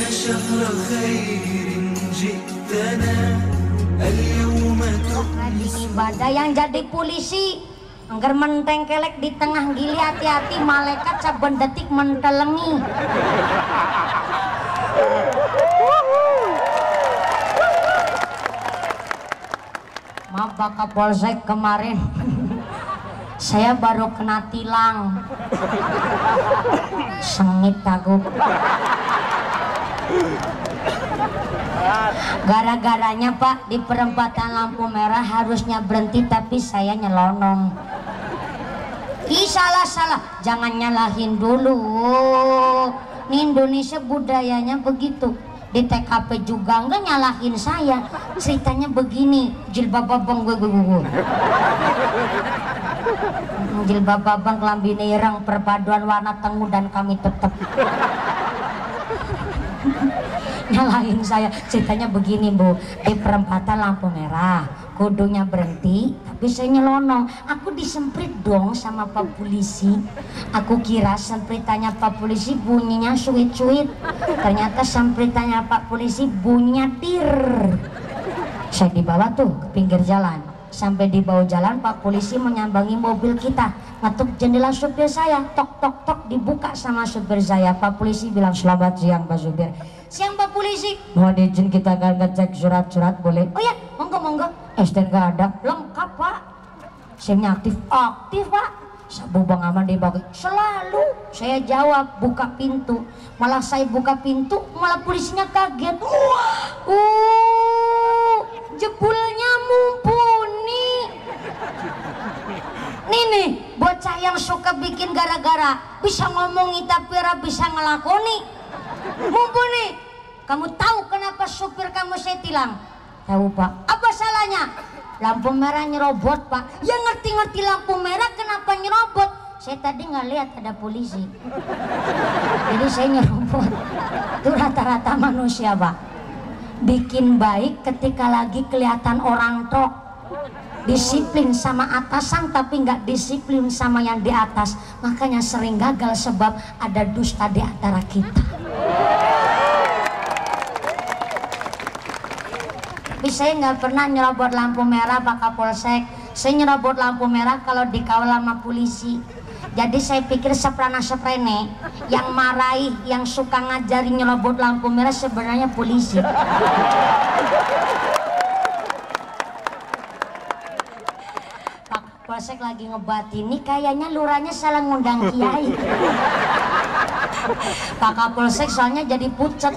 شهر خير جئتنا اليوم ibadah yang jadi polisi angger menteng kelek di tengah gili hati-hati malaikat saben detik mentelengi. Maaf Pak Kapolsek, kemarin saya baru kena tilang sengit aku. Gara-garanya Pak, di perempatan lampu merah harusnya berhenti tapi saya nyelonong. Ih salah, jangan nyalahin dulu. Ini Indonesia budayanya begitu. Di TKP juga enggak nyalahin saya. Ceritanya begini, jilbab abang gue. Jilbab abang kelambine ireng perpaduan warna tengu dan kami tetap. Nyalahin saya. Ceritanya begini Bu, di perempatan lampu merah kudunya berhenti tapi saya nyelonong. Aku disemprit dong sama Pak Polisi. Aku kira sempritannya Pak Polisi bunyinya suit-suit, ternyata sempritannya Pak Polisi bunyinya tir. Saya dibawa tuh ke pinggir jalan. Sampai di bawah jalan Pak Polisi menyambangi mobil kita, ngetuk jendela supir saya, tok tok tok, dibuka sama supir saya. Pak Polisi bilang, selamat siang Pak supir. Siang Pak Polisi, mohon izin kita akan ngecek surat-surat boleh? Oh ya, monggo. STNK ada, lengkap Pak. SIM-nya aktif Pak. Sabu Bang Aman dibagi selalu. Saya jawab, buka pintu. Malah saya buka pintu, malah polisinya kaget. Jebulnya mumpuni. Nih bocah yang suka bikin gara-gara, bisa ngomongi tapi ora bisa ngelakoni. Mumpuni. Kamu tahu kenapa supir kamu saya tilang? Tahu Pak. Apa salahnya? Lampu merah nyerobot Pak. Ya ngerti-ngerti lampu merah kenapa nyerobot? Saya tadi nggak lihat ada polisi. Jadi saya nyerobot. Itu rata-rata manusia Pak. Bikin baik ketika lagi kelihatan orang tok. Disiplin sama atasan tapi nggak disiplin sama yang di atas. Makanya sering gagal sebab ada dusta di antara kita. Tapi saya nggak pernah nyerobot lampu merah Pak Kapolsek. Saya nyerobot lampu merah kalau dikawal sama polisi. Jadi saya pikir seprana-seprene yang marahi, yang suka ngajari nyerobot lampu merah sebenarnya polisi. Pak Kapolsek lagi ngebatin, ini kayaknya lurahnya salah ngundang kiai. Pak Kapolsek soalnya jadi pucet.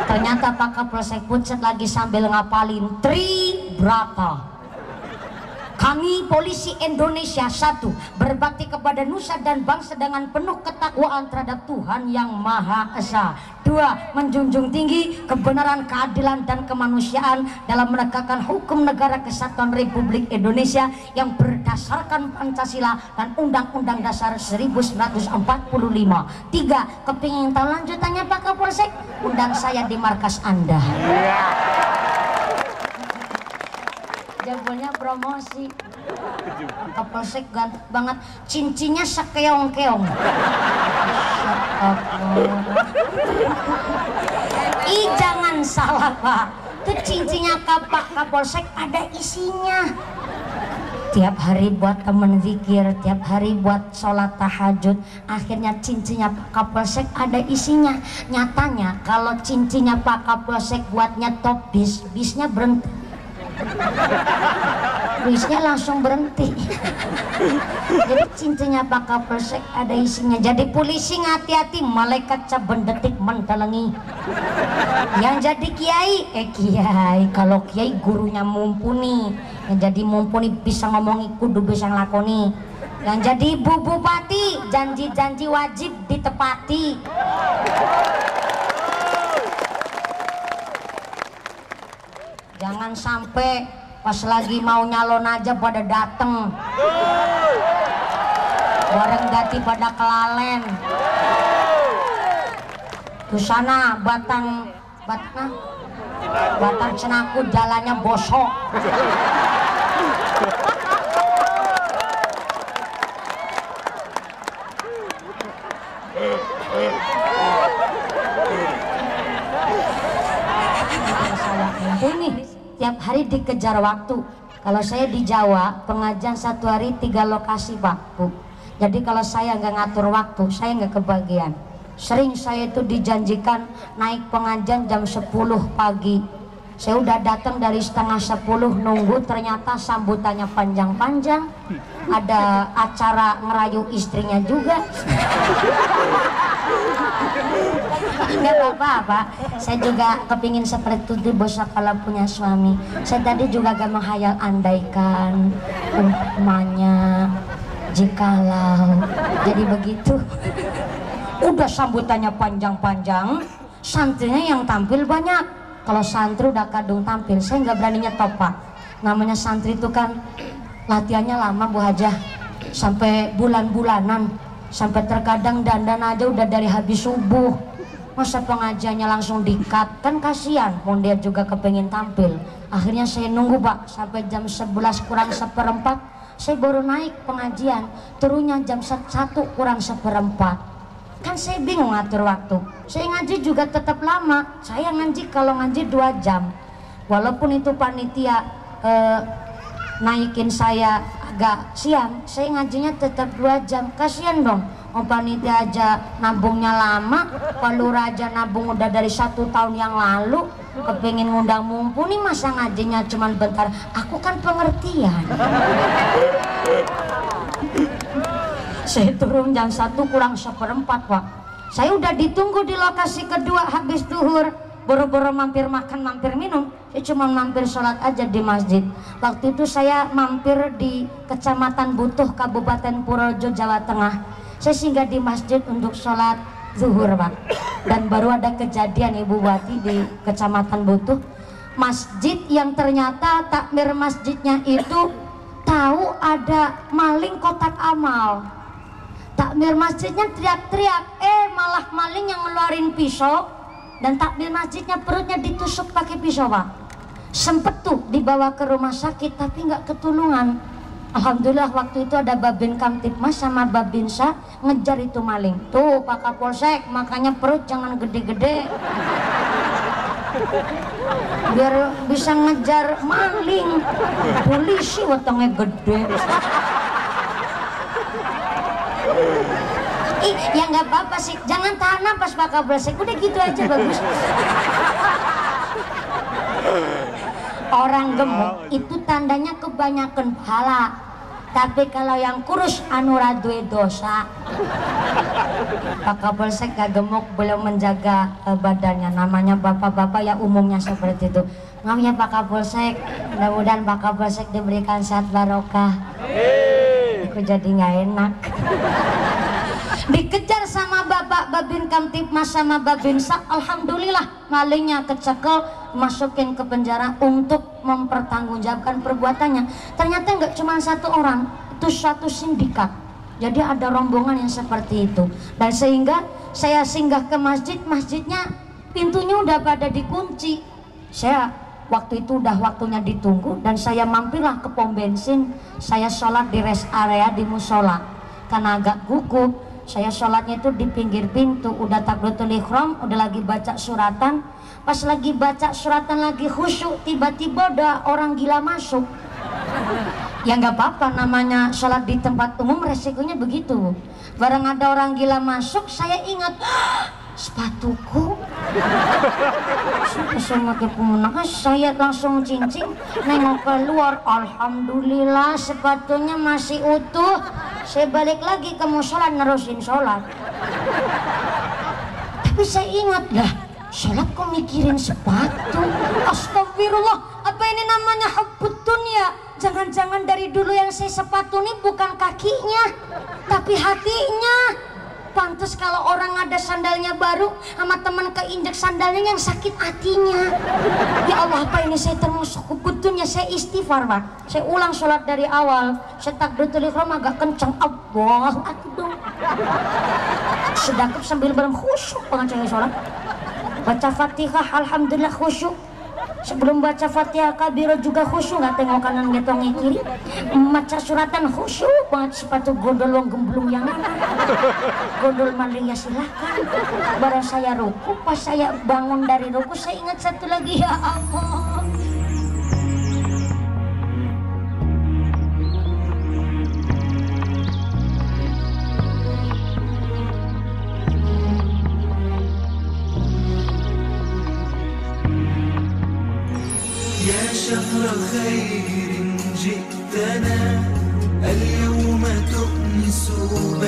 Ternyata Pak Kapolsek pucet lagi sambil ngapalin Tribrata. Kami polisi Indonesia, 1. Berbakti kepada nusa dan bangsa dengan penuh ketakwaan terhadap Tuhan Yang Maha Esa. 2. Menjunjung tinggi kebenaran, keadilan dan kemanusiaan dalam menegakkan hukum negara kesatuan Republik Indonesia yang berdasarkan Pancasila dan Undang-Undang Dasar 1945. 3. Kepingin tahu lanjutannya Pak Kapolsek? Undang saya di markas Anda. Jawabannya promosi. Kapolsek ganteng banget, cincinnya sekeong-keong. Ih jangan salah Pak, itu cincinnya Pak Kapolsek ada isinya. Tiap hari buat temen zikir, tiap hari buat sholat tahajud, akhirnya cincinnya Pak Kapolsek ada isinya. Nyatanya kalau cincinnya Pak Kapolsek buat nyetop bisnya berhenti. Bisnya langsung berhenti. Jadi cincinnya Pak Kapolsek ada isinya. Jadi polisi hati-hati, malaikat saben detik mentelengi. Yang jadi kiai, kiai. Kalau kiai gurunya mumpuni. Yang jadi mumpuni bisa ngomongi, kudu bisa ngelakoni. Yang jadi ibu bupati, janji-janji wajib ditepati. Jangan sampai pas lagi mau nyalon aja pada dateng, bareng ganti pada kelalen. Tuh sana batang Cenaku jalannya bosok. Ini tiap hari dikejar waktu. Kalau saya di Jawa pengajian 1 hari 3 lokasi Pak Bu. Jadi kalau saya nggak ngatur waktu saya nggak kebagian. Sering saya itu dijanjikan naik pengajian jam 10 pagi. Saya udah datang dari setengah 10 nunggu, ternyata sambutannya panjang-panjang. Ada acara ngerayu istrinya juga. Nggak apa-apa, saya juga kepingin seperti itu bos kalau punya suami. Saya tadi juga gak menghayal andaikan umpamanya jikalau jadi begitu. Udah sambutannya panjang-panjang, santrinya yang tampil banyak. Kalau santri udah kadung tampil, saya nggak berani nyetop Pak. Namanya santri itu kan latihannya lama Bu Hajah, sampai bulan-bulanan, sampai terkadang dandan aja udah dari habis subuh. Masa pengajiannya langsung di-cut, kan kasihan, mau dia juga kepengen tampil. Akhirnya saya nunggu Pak, sampai jam 11 kurang 1/4, saya baru naik pengajian, turunnya jam 1 kurang 1/4. Kan saya bingung ngatur waktu. Saya ngaji juga tetap lama. Saya ngaji kalau ngaji 2 jam. Walaupun itu panitia naikin saya agak siang, saya ngajinya tetap 2 jam. Kasihan dong. Panitia aja nabungnya lama, kalau raja nabung udah dari 1 tahun yang lalu, kepingin ngundang mumpuni masa ngajinya cuman bentar. Aku kan pengertian. Saya turun jam 1 kurang 1/4 Pak. Saya udah ditunggu di lokasi kedua habis duhur. Boro-boro mampir makan, mampir minum. Saya cuma mampir sholat aja di masjid. Waktu itu saya mampir di Kecamatan Butuh, Kabupaten Purworejo, Jawa Tengah. Saya singgah di masjid untuk sholat zuhur Pak. Dan baru ada kejadian Ibu Wati di Kecamatan Butuh. Masjid yang ternyata takmir masjidnya itu tahu ada maling kotak amal. Takmir masjidnya teriak-teriak, malah maling yang ngeluarin pisau, dan takmir masjidnya perutnya ditusuk pakai pisau Pak. Sempet tuh dibawa ke rumah sakit tapi nggak ketulungan. Alhamdulillah waktu itu ada Babin Kamtipmas sama Babinsa ngejar itu maling. Tuh Pak Kapolsek, makanya perut jangan gede-gede. Biar bisa ngejar maling. Polisi wetengnya gede. Ya nggak apa-apa sih, jangan tahan napas Pak Kapolsek, udah gitu aja bagus. Orang gemuk itu tandanya kebanyakan pahala, tapi kalau yang kurus anu radue dosa. Pak Kapolsek gak gemuk, belum menjaga badannya, namanya bapak-bapak ya umumnya seperti itu. Maaf ya Pak Kapolsek, mudah-mudahan Pak Kapolsek diberikan sehat barokah. Aku jadi nggak enak. Dikejar sama bapak Babin Kamtipmas sama Babinsa, alhamdulillah malingnya kecekel, masukin ke penjara untuk mempertanggungjawabkan perbuatannya. Ternyata nggak cuma 1 orang, itu satu sindikat. Jadi ada rombongan yang seperti itu. Dan sehingga saya singgah ke masjid, masjidnya pintunya udah pada dikunci. Saya waktu itu udah waktunya ditunggu dan saya mampirlah ke pom bensin. Saya sholat di rest area di musola. Karena agak gugup, saya sholatnya itu di pinggir pintu, udah takbiratul ihram, udah lagi baca suratan. Pas lagi baca suratan lagi khusyuk, tiba-tiba ada orang gila masuk. Ya nggak apa-apa, namanya sholat di tempat umum resikonya begitu. Bareng ada orang gila masuk, saya ingat sepatuku. Saya langsung cincin, nengok keluar, alhamdulillah sepatunya masih utuh. Saya balik lagi ke musola nerusin sholat. Tapi saya ingat lah, sholat kok mikirin sepatu? Astagfirullah, apa ini namanya hubbud dunya? Jangan-jangan dari dulu yang saya sepatu nih bukan kakinya, tapi hatinya. Pantes kalau orang ada sandalnya baru sama teman keinjek sandalnya yang sakit hatinya. Ya Allah, apa ini saya termasuk kebutuhannya? Saya istighfar Pak. Saya ulang sholat dari awal. Saya takbiratul ihram agak kencang. Allahu Akbar. Sedekap sambil berkhusyuk pengajian sholat. Baca Fatihah alhamdulillah khusyuk. Sebelum baca Fatihah kabirah juga khusyuk, nggak tengok kanan nggak tengok kiri. Baca suratan khusyuk banget, sepatu gondol wong gemblung yang mana. Gondol maling ya silakan. Barang saya ruku, pas saya bangun dari ruku saya ingat satu lagi, ya Allah. شهر خير جئتنا اليوم تؤنس بين